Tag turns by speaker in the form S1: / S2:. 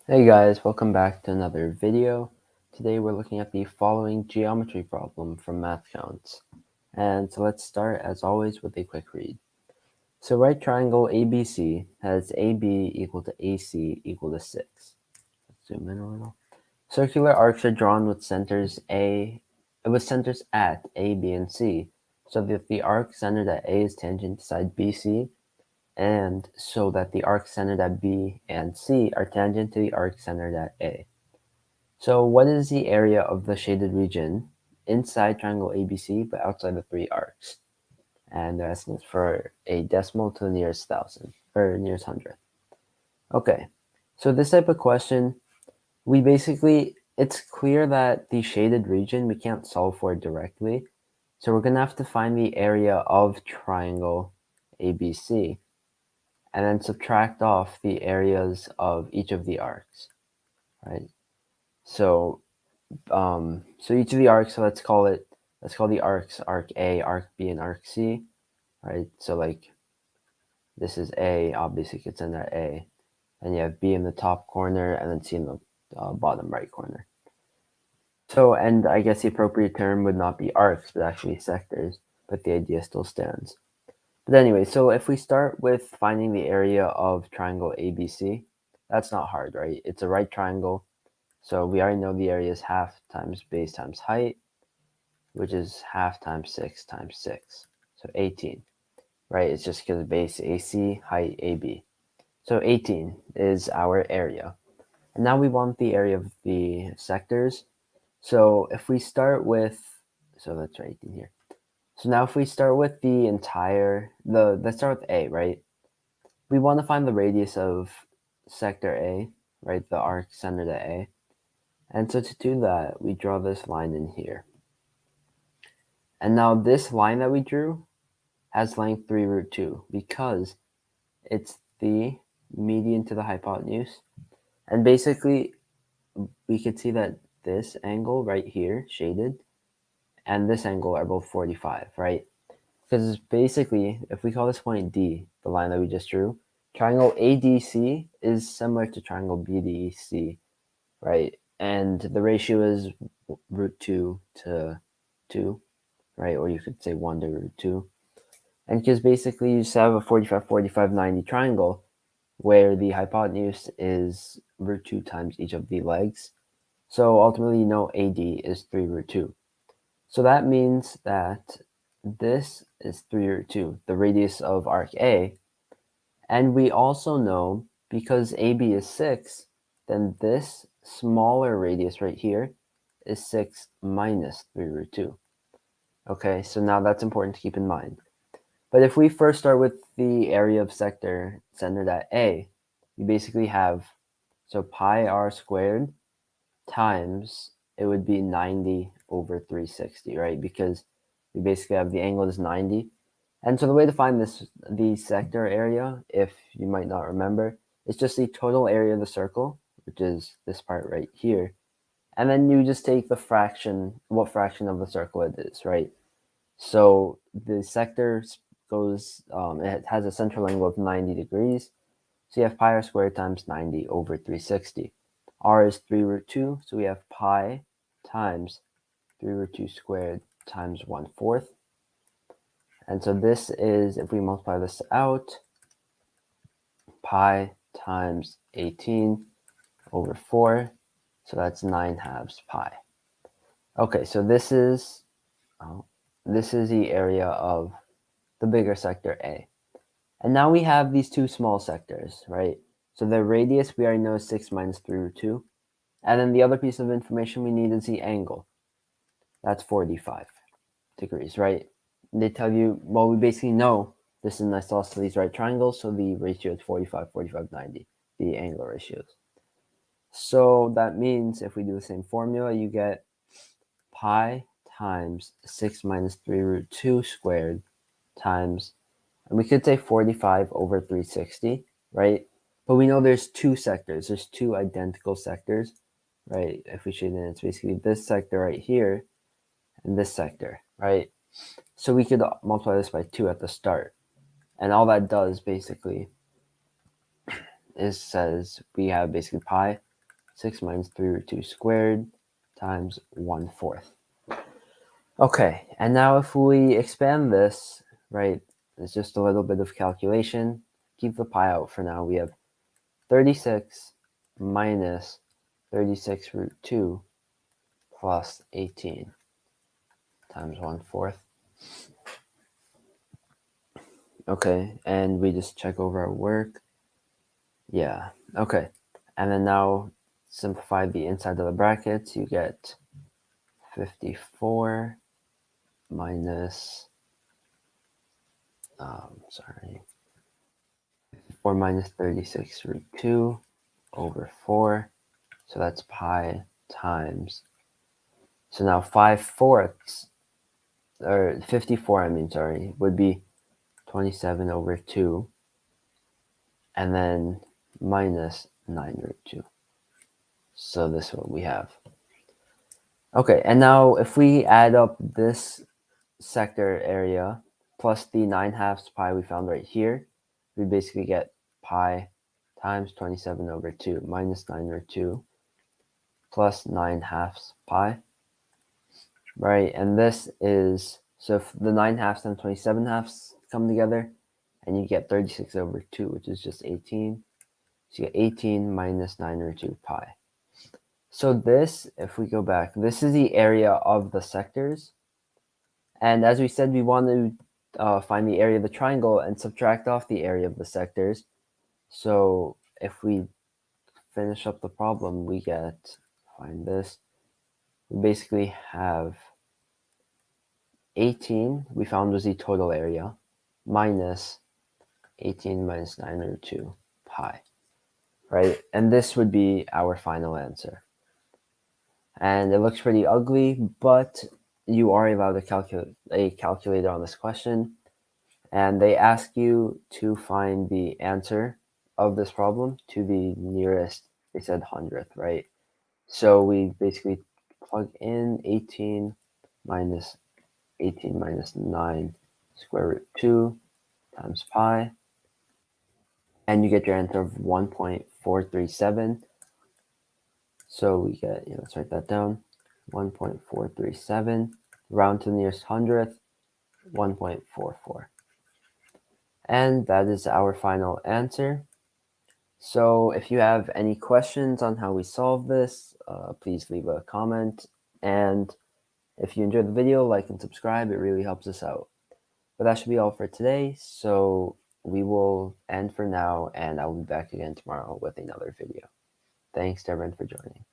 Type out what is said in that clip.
S1: Hey guys, welcome back to another video. Today we're looking at the following geometry problem from Mathcounts. And so let's start as always with a quick read. So right triangle ABC has AB equal to AC equal to 6. Let's zoom in a little. Circular arcs are drawn with centers at A, B, and C, so that the arc centered at A is tangent to side BC, and so that the arcs centered at B and C are tangent to the arc centered at A. So what is the area of the shaded region inside triangle ABC but outside the three arcs? And they're asking us for a decimal to the nearest thousand, or nearest hundredth. Okay, so this type of question, it's clear that the shaded region, we can't solve for it directly. So we're gonna have to find the area of triangle ABC and then subtract off the areas of each of the arcs, right? So each of the arcs, so let's call the arcs arc A, arc B, and arc C, right? So like this is A, obviously it's in that A, and you have B in the top corner and then C in the bottom right corner. So, and I guess the appropriate term would not be arcs, but actually sectors, but the idea still stands. But anyway, so if we start with finding the area of triangle ABC, that's not hard, right? It's a right triangle, so we already know the area is half times base times height, which is half times 6 times 6, so 18, right? It's just because base AC, height AB. So 18 is our area. And now we want the area of the sectors. So if we start with, so let's write 18 here. So now if we start with the entire, let's start with A, right? We want to find the radius of sector A, right? The arc centered at A. And so to do that, we draw this line in here. And now this line that we drew has length 3 root 2 because it's the median to the hypotenuse. And basically, we could see that this angle right here, shaded, and this angle are both 45, right? Because basically, if we call this point D, the line that we just drew, triangle ADC is similar to triangle BDC, right? And the ratio is root 2 to 2, right? Or you could say 1 to root 2. And because basically you just have a 45, 45, 90 triangle where the hypotenuse is root 2 times each of the legs. So ultimately, you know AD is 3 root 2. So that means that this is 3 root 2, the radius of arc A. And we also know, because AB is 6, then this smaller radius right here is 6 minus 3 root 2. Okay, so now that's important to keep in mind. But if we first start with the area of sector centered at A, you basically have, so pi r squared times, it would be 90 over 360, right? Because we basically have the angle is 90. And so the way to find the sector area, if you might not remember, is just the total area of the circle, which is this part right here. And then you just take the fraction, what fraction of the circle it is, right? So the sector goes, it has a central angle of 90 degrees. So you have pi r squared times 90 over 360. R is 3 root 2, so we have pi times 3 root 2 squared times 1/4. And so this is, if we multiply this out, pi times 18 over 4, so that's 9 halves pi. Okay, so this is the area of the bigger sector A. And now we have these two small sectors, right? So the radius we already know is 6 minus 3 root 2. And then the other piece of information we need is the angle. That's 45 degrees, right? They tell you, well, we basically know this is an isosceles right triangle, so the ratio is 45, 45, 90, the angular ratios. So that means if we do the same formula, you get pi times 6 minus 3 root 2 squared times, and we could say 45 over 360, right? But we know there's two sectors. There's two identical sectors, right? If we shade it, it's basically this sector right here and this sector, right? So we could multiply this by 2 at the start. And all that does basically is says we have basically pi 6 minus 3 root 2 squared times 1/4. Okay, and now if we expand this, right, it's just a little bit of calculation. Keep the pi out for now. We have 36 minus 36 root 2 plus 18 times 1/4. Okay, and we just check over our work. Yeah, okay. And then now simplify the inside of the brackets. You get 54 minus, 4 minus 36 root 2 over 4. So that's pi times. So now 5/4, or 54, would be 27 over 2. And then minus 9 root 2. So this is what we have. Okay, and now if we add up this sector area plus the 9/2 pi we found right here, we basically get pi times 27 over 2 minus 9 root 2 plus 9/2 pi, right? And this is, so if the 9/2 and 27/2 come together, and you get 36 over 2, which is just 18. So you get 18 minus 9 root 2 pi. So this, if we go back, this is the area of the sectors. And as we said, we want to find the area of the triangle and subtract off the area of the sectors. So if we finish up the problem, we get, find this, we basically have 18, we found was the total area, minus 18 minus 9 root 2 pi, right? And this would be our final answer. And it looks pretty ugly, but you are allowed to calculate a calculator on this question. And they ask you to find the answer of this problem to the nearest, they said 100th, right? So we basically plug in 18 minus 9 square root 2 times pi, and you get your answer of 1.437. So we get, let's write that down, 1.437, round to the nearest 100th, 1.44. And that is our final answer. So if you have any questions on how we solve this, please leave a comment. And if you enjoyed the video, like and subscribe. It really helps us out. But that should be all for today. So we will end for now, and I will be back again tomorrow with another video. Thanks to everyone for joining.